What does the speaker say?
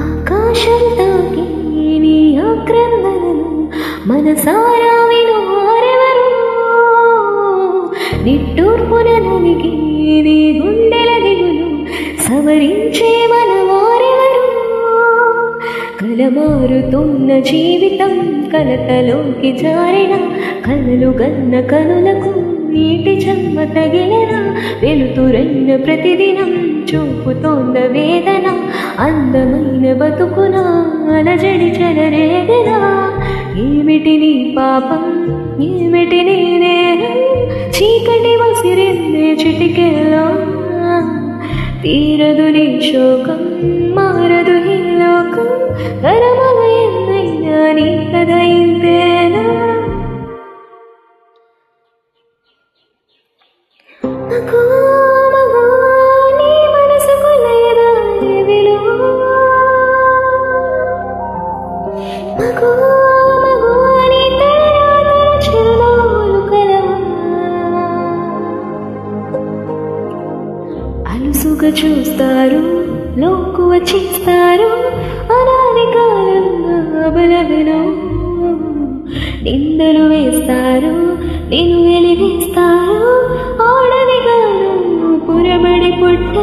ఆకాశం తాకి నీ ఆక్రందనను మనసారా వినువారెవరు నిట్టూర్పున నలిగి నీ గుండెల దిగులు సవరించే మనవారెవరు కలమారుతున్న జీవితం కలతలోకి జారిన కలలు గన్న కనులకు నీటి చెమ్మ తగిలిన వెలుతురైన ప్రతిదినం చూపుతోంద వేదన అందమైన బతుకున అలజడి చెలరేగిన ఏమిటి నీ పాపం ఏమిటి నీ నేరం చీకటి వసిరిందే చిటికెల్లో తీరదు నీ శోకం మారదు ఈ లోకం కరమగ ఎన్నైనా నీ కథ ఇంతేనా మగో మగో నీ మనసుకు లేదా విలువ మగో మగో నీ తలరాతల చిరునవ్వులు కలవా అలుసుగా చూస్తారు లోకువ చేస్తారు అనాది కాలంగా బలగను నిందలు వేస్తారు నిన్ను వెలివేస్తారు ఆడదిగాను పురబడి పుట్ట